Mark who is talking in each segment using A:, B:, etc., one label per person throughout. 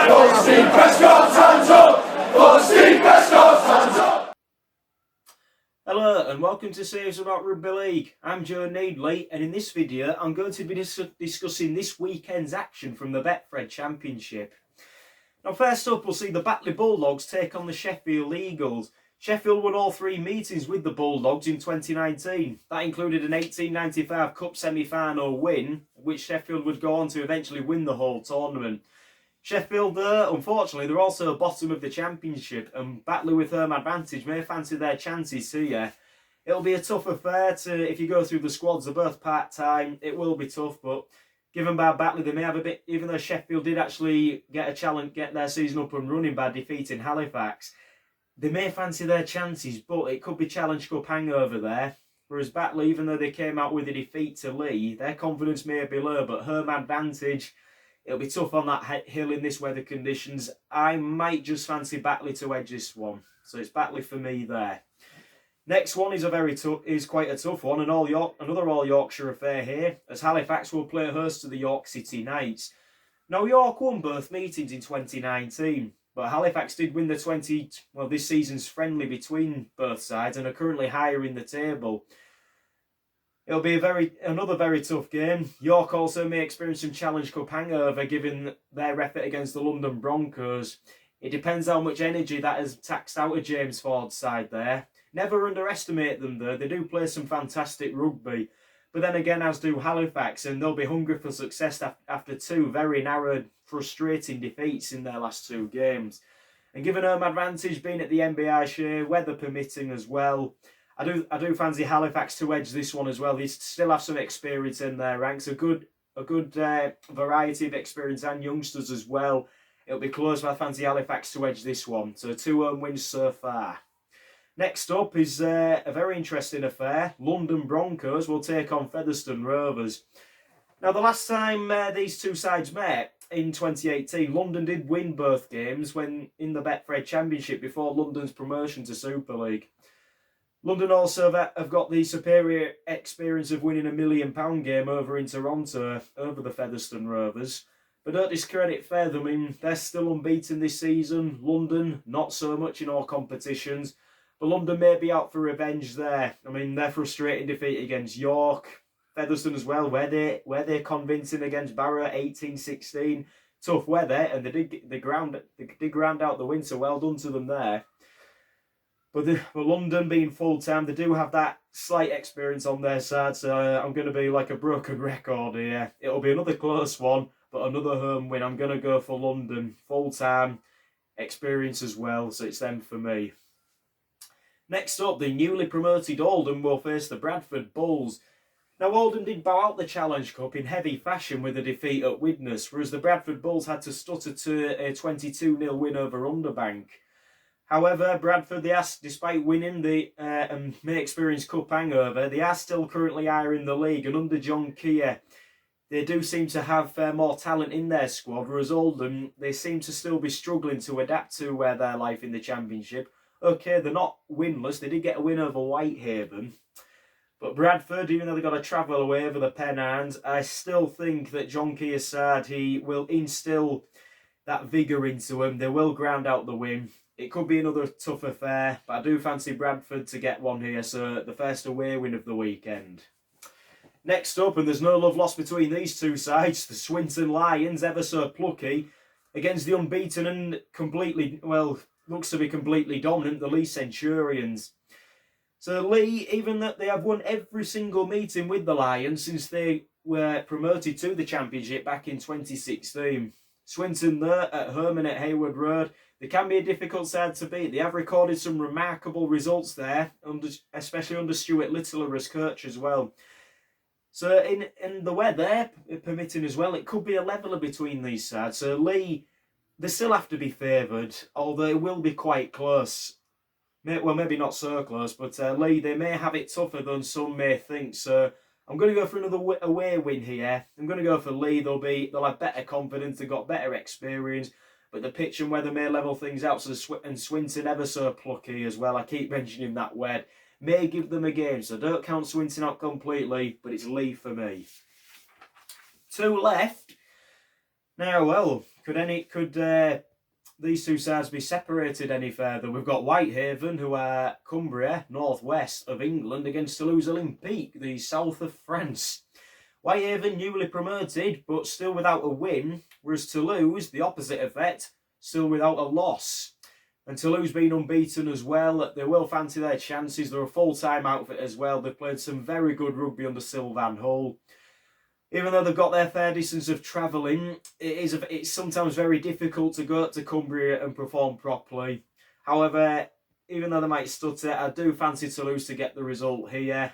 A: Steve Prescott's hands up! For Steve Prescott's hands up!
B: Hello and welcome to Saves About Rugby League. I'm Joe Needley, and in this video I'm going to be discussing this weekend's action from the Betfred Championship. Now first up we'll see the Batley Bulldogs take on the Sheffield Eagles. Sheffield won all three meetings with the Bulldogs in 2019. That included an 1895 Cup semi-final win, which Sheffield would go on to eventually win the whole tournament. Sheffield, unfortunately, they're also bottom of the championship, and Batley with home advantage may fancy their chances here. It'll be a tough affair if you go through the squads. They're both part-time. It will be tough, but given by Batley, they may have a bit, even though Sheffield did actually get a challenge, get their season up and running by defeating Halifax, they may fancy their chances, but it could be Challenge Cup hangover there. Whereas Batley, even though they came out with a defeat to Lee, their confidence may be low, but home advantage, it'll be tough on that hill in this weather conditions. I might just fancy Batley to edge this one. So it's Batley for me there. Next one is quite a tough one, another all Yorkshire affair here, as Halifax will play host to the York City Knights. Now York won both meetings in 2019, but Halifax did win this season's friendly between both sides and are currently higher in the table. It'll be another very tough game. York also may experience some Challenge Cup hangover given their effort against the London Broncos. It depends how much energy that has taxed out of James Ford's side there. Never underestimate them though, they do play some fantastic rugby. But then again, as do Halifax, and they'll be hungry for success after two very narrow, frustrating defeats in their last two games. And given home advantage being at the NBI share, weather permitting as well, I do fancy Halifax to edge this one as well. They still have some experience in their ranks, a good variety of experience and youngsters as well. It'll be close, but I fancy Halifax to edge this one. So 2 home wins so far. Next up is a very interesting affair. London Broncos will take on Featherstone Rovers. Now the last time these two sides met, in 2018, London did win both games when in the Betfred Championship before London's promotion to Super League. London also have got the superior experience of winning £1 million game over in Toronto over the Featherstone Rovers. But don't discredit Feather, I mean, they're still unbeaten this season. London, not so much in all competitions. But London may be out for revenge there. I mean, their frustrating defeat against York, Featherstone as well, where they're convincing against Barrow 18-16. Tough weather, and they ground out the win, so well done to them there. But London being full-time, they do have that slight experience on their side, so I'm going to be like a broken record here. It'll be another close one, but another home win. I'm going to go for London. Full-time experience as well, so it's them for me. Next up, the newly promoted Oldham will face the Bradford Bulls. Now, Oldham did bow out the Challenge Cup in heavy fashion with a defeat at Widnes, whereas the Bradford Bulls had to stutter to a 22-0 win over Underbank. However, Bradford, despite winning and may experience cup hangover, they are still currently higher in the league, and under John Keir, they do seem to have more talent in their squad, whereas Oldham, they seem to still be struggling to adapt to their life in the Championship. Okay, they're not winless, they did get a win over Whitehaven, but Bradford, even though they've got to travel away over the Pennines, I still think that John Keir's side, he will instill that vigour into them. They will ground out the win. It could be another tough affair, but I do fancy Bradford to get one here, so the first away win of the weekend. Next up, and there's no love lost between these two sides, the Swinton Lions, ever so plucky, against the unbeaten and looks to be completely dominant, the Lee Centurions. So Lee, even that they have won every single meeting with the Lions since they were promoted to the Championship back in 2016. Swinton there at home and at Hayward Road, they can be a difficult side to beat. They have recorded some remarkable results there, especially under Stuart Littler as coach as well. So in the weather permitting as well, it could be a leveller between these sides. So Lee, they still have to be favoured, although it will be quite close. Well, maybe not so close, but Lee, they may have it tougher than some may think. So I'm going to go for another away win here. I'm going to go for Lee. They'll have better confidence. They've got better experience. But the pitch and weather may level things out. And Swinton ever so plucky as well. I keep mentioning that word. May give them a game. So don't count Swinton out completely. But it's Lee for me. 2 left. Now, well, Could these two sides be separated any further? We've got Whitehaven, who are Cumbria, northwest of England, against Toulouse Olympique, the south of France. Whitehaven newly promoted, but still without a win, whereas Toulouse, the opposite effect, still without a loss. And Toulouse being unbeaten as well, they will fancy their chances. They're a full-time outfit as well. They've played some very good rugby under Sylvain Hull. Even though they've got their fair distance of travelling, it's sometimes very difficult to go to Cumbria and perform properly. However, even though they might stutter, I do fancy Toulouse to get the result here.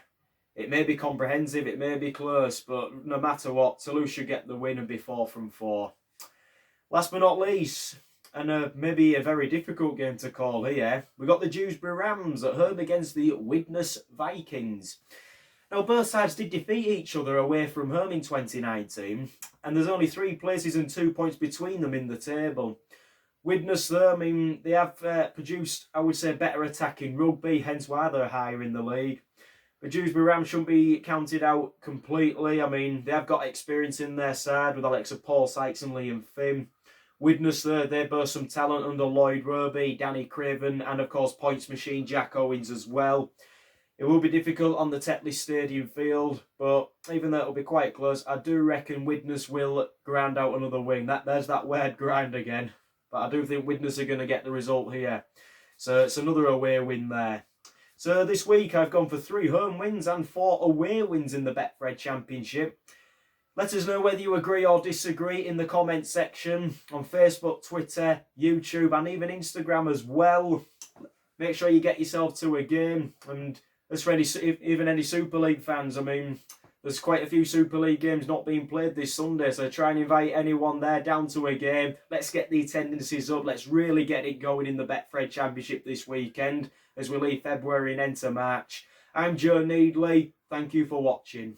B: It may be comprehensive, it may be close, but no matter what, Toulouse should get the win and be 4 from 4. Last but not least, and maybe a very difficult game to call here, we got the Dewsbury Rams at home against the Widnes Vikings. Now, both sides did defeat each other away from home in 2019, and there's only 3 places and 2 points between them in the table. Widnes, though, I mean, they have produced, I would say, better attacking rugby, hence why they're higher in the league. The Dewsbury Rams shouldn't be counted out completely. I mean, they have got experience in their side with Alexa Paul Sykes and Liam Finn. Widnes, they boast some talent under Lloyd Roby, Danny Craven, and of course points machine Jack Owens as well. It will be difficult on the Tetley Stadium field, but even though it'll be quite close, I do reckon Widnes will grind out another win. There's that word grind again. But I do think Widnes are going to get the result here. So it's another away win there. So this week I've gone for 3 home wins and 4 away wins in the Betfred Championship. Let us know whether you agree or disagree in the comment section on Facebook, Twitter, YouTube and even Instagram as well. Make sure you get yourself to a game. And as for even any Super League fans, I mean, there's quite a few Super League games not being played this Sunday, so try and invite anyone there down to a game. Let's get the attendances up. Let's really get it going in the Betfred Championship this weekend as we leave February and enter March. I'm Joe Needley. Thank you for watching.